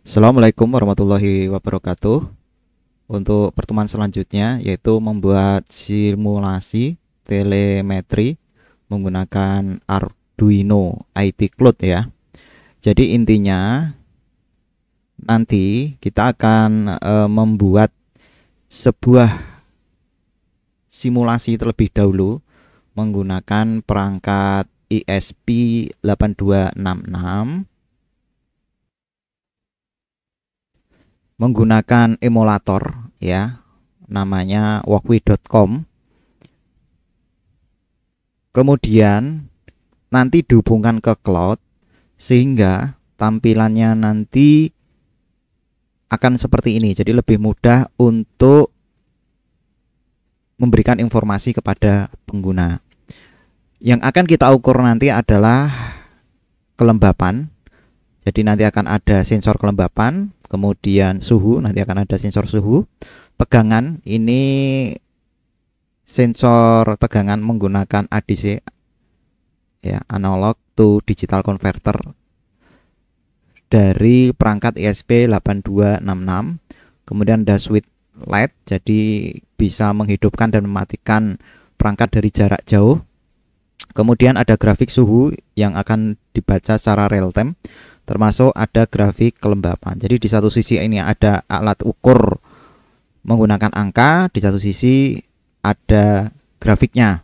Assalamualaikum warahmatullahi wabarakatuh. Untuk pertemuan selanjutnya yaitu membuat simulasi telemetri menggunakan Arduino IT Cloud ya. Jadi intinya nanti kita akan membuat sebuah simulasi terlebih dahulu menggunakan perangkat ESP8266 menggunakan emulator ya, namanya walkwi.com. Kemudian nanti dihubungkan ke cloud sehingga tampilannya nanti akan seperti ini. Jadi lebih mudah untuk memberikan informasi kepada pengguna. Yang akan kita ukur nanti adalah kelembapan. Jadi nanti akan ada sensor kelembapan, kemudian suhu, nanti akan ada sensor suhu. Tegangan, ini sensor tegangan menggunakan ADC ya, analog to digital converter dari perangkat ESP8266. Kemudian ada switch LED, jadi bisa menghidupkan dan mematikan perangkat dari jarak jauh. Kemudian ada grafik suhu yang akan dibaca secara real time, termasuk ada grafik kelembapan. Jadi di satu sisi ini ada alat ukur menggunakan angka, di satu sisi ada grafiknya.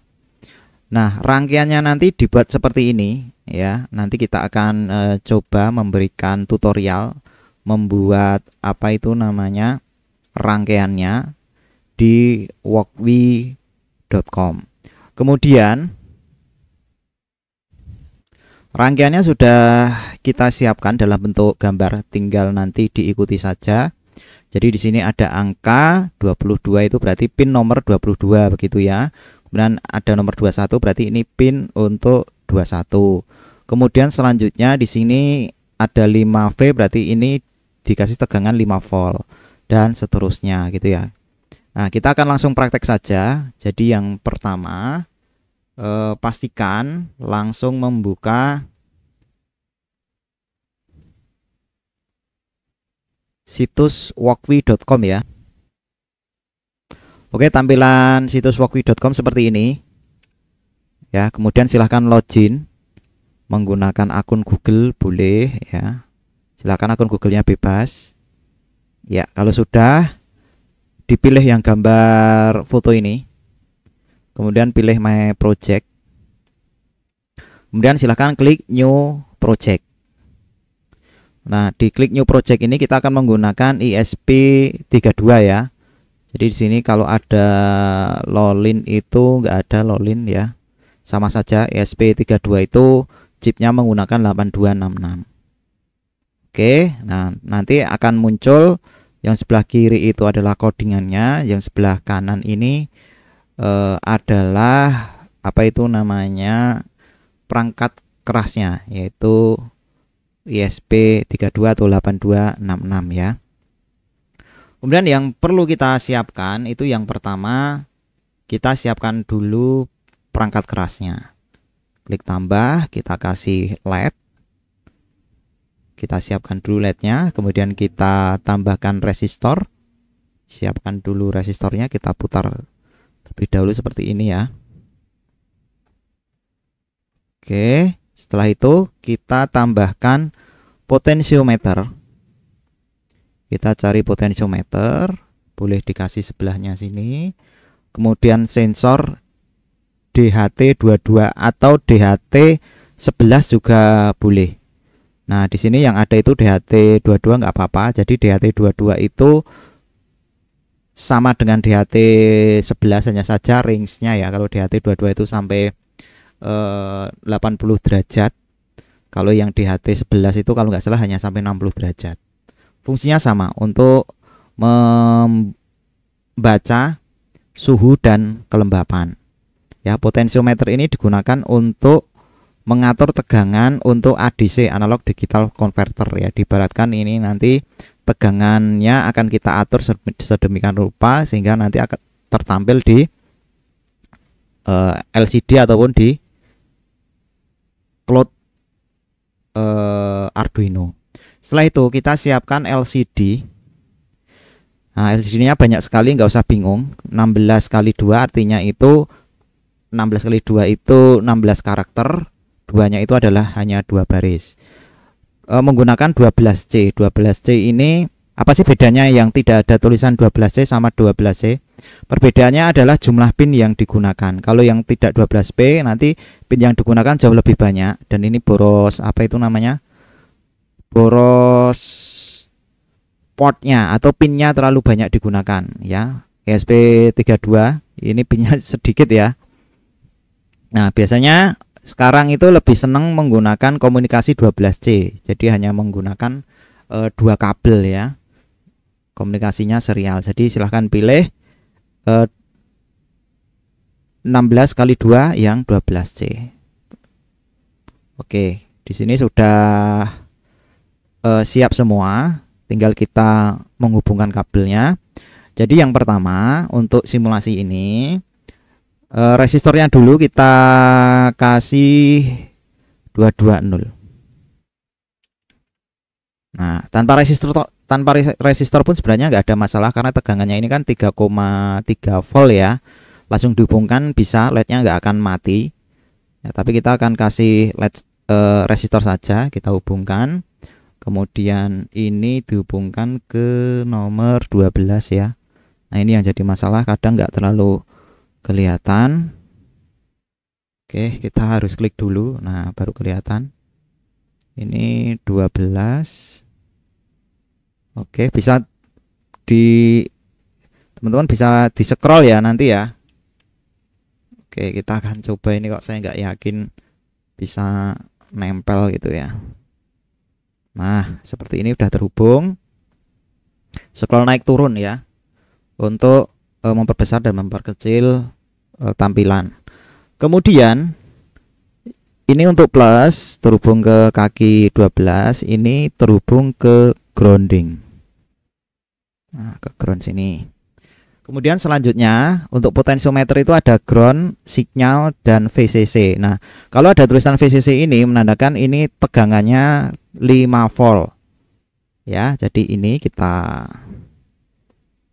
Nah, rangkaiannya nanti dibuat seperti ini ya. Nanti kita akan coba memberikan tutorial membuat apa itu namanya rangkaiannya di walkwi.com. Kemudian rangkaiannya sudah kita siapkan dalam bentuk gambar, tinggal nanti diikuti saja. Jadi di sini ada angka 22, itu berarti pin nomor 22 begitu ya. Kemudian ada nomor 21, berarti ini pin untuk 21. Kemudian selanjutnya di sini ada 5V, berarti ini dikasih tegangan 5 volt dan seterusnya gitu ya. Nah, kita akan langsung praktek saja. Jadi yang pertama, pastikan langsung membuka situs walkwi.com ya. Oke, tampilan situs walkwi.com seperti ini ya. Kemudian silahkan login menggunakan akun Google, boleh ya. Silahkan akun Google-nya bebas ya. Kalau sudah, dipilih yang gambar foto ini, kemudian pilih my project, kemudian silahkan klik new project. Nah, di klik new project ini kita akan menggunakan ESP32 ya. Jadi di sini kalau ada lolin itu nggak ada lolin ya. Sama saja, ESP32 itu chipnya menggunakan 8266. Oke, nah nanti akan muncul yang sebelah kiri itu adalah codingannya, yang sebelah kanan ini adalah apa itu namanya perangkat kerasnya, yaitu ESP32 atau 8266 ya. Kemudian yang perlu kita siapkan itu yang pertama, kita siapkan dulu perangkat kerasnya. Klik tambah, kita kasih LED. Kita siapkan dulu LED-nya, kemudian kita tambahkan resistor. Siapkan dulu resistornya, kita putar terlebih dahulu seperti ini ya. Oke, setelah itu kita tambahkan potensiometer. Kita cari potensiometer, boleh dikasih sebelahnya sini. Kemudian sensor DHT22 atau DHT11 juga boleh. Nah, di sini yang ada itu DHT22 nggak apa-apa. Jadi DHT22 itu sama dengan DHT11, hanya saja range-nya ya. Kalau DHT22 itu sampai 80 derajat. Kalau yang DHT11 itu kalau nggak salah hanya sampai 60 derajat. Fungsinya sama, untuk membaca suhu dan kelembapan. Ya, potensiometer ini digunakan untuk mengatur tegangan untuk ADC, analog digital converter ya. Diibaratkan ini nanti tegangannya akan kita atur sedemikian rupa sehingga nanti akan tertampil di LCD ataupun di cloud Arduino. Setelah itu kita siapkan LCD. Nah, LCD-nya banyak sekali, nggak usah bingung. 16 kali 2 artinya itu 16 kali 2 itu 16 karakter. Duanya itu adalah hanya 2 baris. Menggunakan 12C. 12C ini apa sih bedanya yang tidak ada tulisan 12C sama 12C? Perbedaannya adalah jumlah pin yang digunakan. Kalau yang tidak 12P nanti pin yang digunakan jauh lebih banyak, dan ini boros apa itu namanya? Boros portnya atau pinnya terlalu banyak digunakan ya. ESP32 ini pinnya sedikit ya. Nah, biasanya sekarang itu lebih senang menggunakan komunikasi 12C. Jadi hanya menggunakan 2 kabel ya. Komunikasinya serial. Jadi silahkan pilih 16 kali 2 yang 12C. Oke, di sini sudah siap semua. Tinggal kita menghubungkan kabelnya. Jadi yang pertama untuk simulasi ini, resistornya dulu kita kasih 220. Nah, tanpa resistor pun sebenarnya nggak ada masalah karena tegangannya ini kan 3,3 volt ya. Langsung dihubungkan bisa, LED-nya nggak akan mati. Ya, tapi kita akan kasih LED resistor saja, kita hubungkan. Kemudian ini dihubungkan ke nomor 12 ya. Nah, ini yang jadi masalah, kadang nggak terlalu kelihatan. Oke, kita harus klik dulu. Nah, baru kelihatan. Ini 12. Oke, bisa teman-teman bisa di scroll ya nanti ya. Oke, kita akan coba ini, kok saya nggak yakin bisa nempel gitu ya. Nah, seperti ini udah terhubung. Scroll naik turun ya untuk memperbesar dan memperkecil tampilan. Kemudian ini untuk plus terhubung ke kaki 12, ini terhubung ke grounding. Nah, ke ground sini. Kemudian selanjutnya untuk potentiometer itu ada ground, signal, dan VCC. Nah, kalau ada tulisan VCC ini menandakan ini tegangannya 5 volt. Ya, jadi ini kita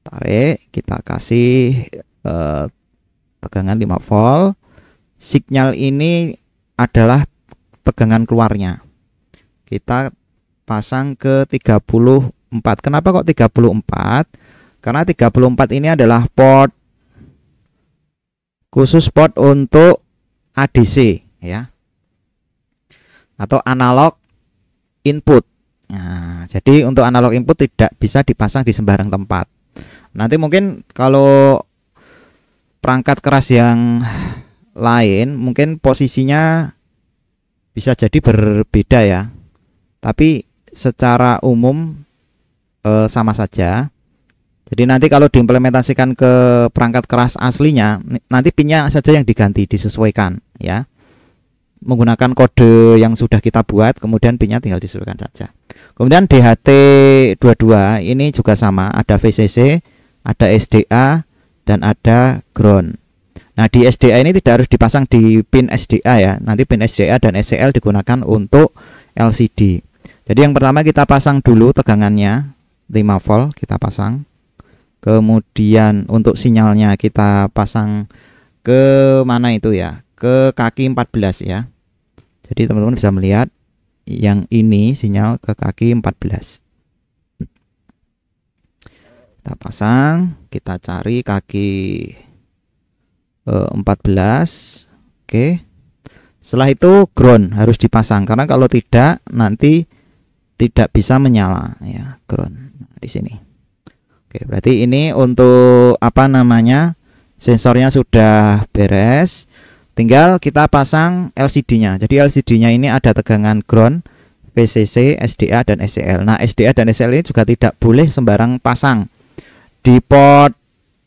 tarik, kita kasih tegangan 5 volt. Signal ini adalah tegangan keluarnya. Kita pasang ke 34. Kenapa kok 34? Karena 34 ini adalah port khusus, port untuk ADC ya, atau analog input. Nah, jadi untuk analog input tidak bisa dipasang di sembarang tempat. Nanti mungkin kalau perangkat keras yang lain mungkin posisinya bisa jadi berbeda ya, tapi secara umum sama saja. Jadi nanti kalau diimplementasikan ke perangkat keras aslinya, nanti pinnya saja yang diganti, disesuaikan ya, menggunakan kode yang sudah kita buat, kemudian pinnya tinggal disesuaikan saja. Kemudian DHT22 ini juga sama, ada VCC, ada SDA, dan ada ground. Nah, di SDA ini tidak harus dipasang di pin SDA ya, nanti pin SDA dan SCL digunakan untuk LCD. Jadi yang pertama kita pasang dulu tegangannya 5 volt, kita pasang. Kemudian untuk sinyalnya kita pasang ke mana itu ya, ke kaki 14 ya. Jadi teman-teman bisa melihat yang ini sinyal ke kaki 14. Kita pasang, kita cari kaki 14. Oke. Setelah itu ground harus dipasang karena kalau tidak nanti tidak bisa menyala ya, ground. Nah, di sini. Oke, berarti ini untuk apa namanya, sensornya sudah beres, tinggal kita pasang LCD-nya. Jadi LCD-nya ini ada tegangan ground, VCC, SDA, dan SCL. Nah, SDA dan SCL ini juga tidak boleh sembarang pasang di port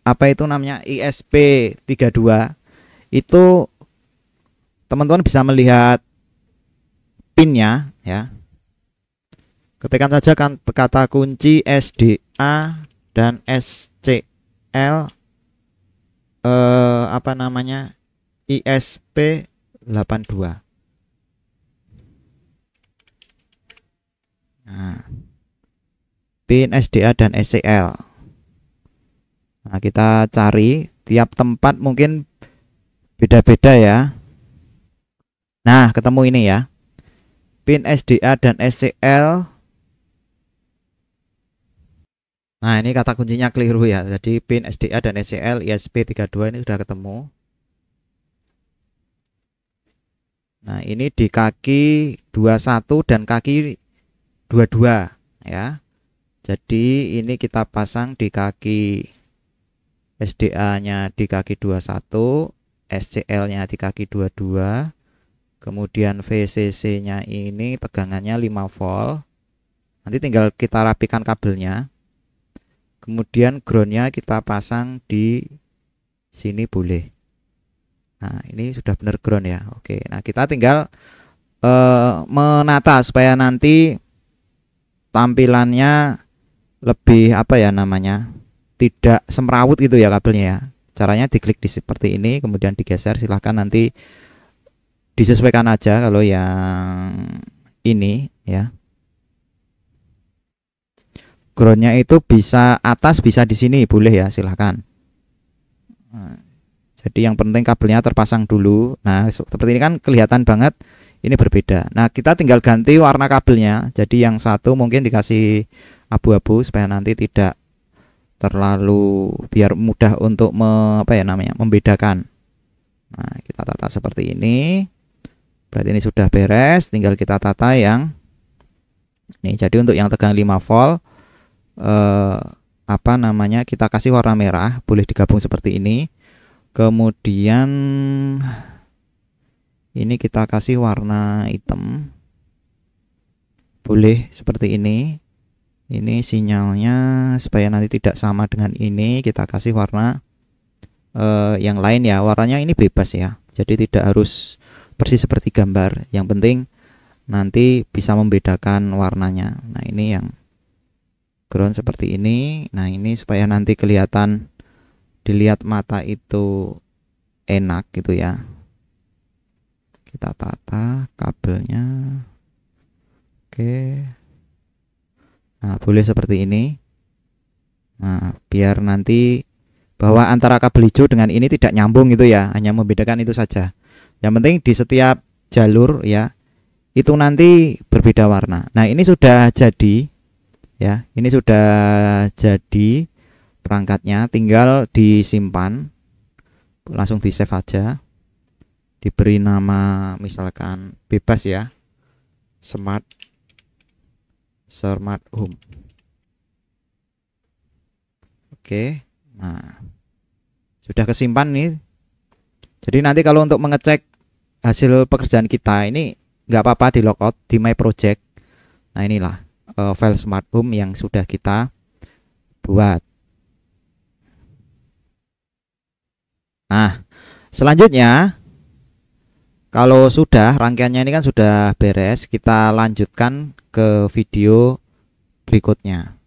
apa itu namanya ISP32. Itu teman-teman bisa melihat pinnya ya. Ketikkan saja kan kata kunci SDA dan SCL apa namanya ISP82. Nah, pin SDA dan SCL. Nah, kita cari tiap tempat mungkin beda-beda ya. Nah, ketemu ini ya. Pin SDA dan SCL. Nah, ini kata kuncinya keliru ya. Jadi pin SDA dan SCL ISP32 ini sudah ketemu. Nah, ini di kaki 21 dan kaki 22 ya. Jadi ini kita pasang di kaki SDA-nya di kaki 21, SCL-nya di kaki 22. Kemudian VCC-nya ini tegangannya 5 volt. Nanti tinggal kita rapikan kabelnya. Kemudian ground-nya kita pasang di sini boleh. Nah, ini sudah benar ground ya. Oke, nah kita tinggal menata supaya nanti tampilannya lebih apa ya namanya, tidak semrawut gitu ya kabelnya ya. Caranya diklik di seperti ini, kemudian digeser. Silahkan nanti disesuaikan aja kalau yang ini ya. Groundnya itu bisa atas, bisa di sini, boleh ya, silahkan. Nah, jadi yang penting kabelnya terpasang dulu. Nah, seperti ini kan kelihatan banget ini berbeda. Nah, kita tinggal ganti warna kabelnya. Jadi yang satu mungkin dikasih abu-abu supaya nanti tidak terlalu, biar mudah untuk membedakan. Nah, kita tata seperti ini. Berarti ini sudah beres, tinggal kita tata yang ini. Jadi untuk yang tegangan 5 volt kita kasih warna merah, boleh digabung seperti ini. Kemudian ini kita kasih warna hitam, boleh seperti ini. Ini sinyalnya supaya nanti tidak sama dengan ini, kita kasih warna yang lain ya. Warnanya ini bebas ya, jadi tidak harus persis seperti gambar. Yang penting nanti bisa membedakan warnanya. Nah, ini yang ground seperti ini. Nah, ini supaya nanti kelihatan, dilihat mata itu enak gitu ya. Kita tata kabelnya. Oke. Nah, boleh seperti ini. Nah, biar nanti bahwa antara kabel hijau dengan ini tidak nyambung gitu ya, hanya membedakan itu saja. Yang penting di setiap jalur ya, itu nanti berbeda warna. Nah, ini sudah jadi ya, ini sudah jadi perangkatnya, tinggal disimpan, langsung di save aja, diberi nama misalkan bebas ya, smart home. Oke, nah sudah kesimpan nih. Jadi nanti kalau untuk mengecek hasil pekerjaan kita ini nggak apa-apa di logout di my project. Nah, inilah file smart home yang sudah kita buat. Nah, selanjutnya kalau sudah rangkaiannya ini kan sudah beres, kita lanjutkan ke video berikutnya.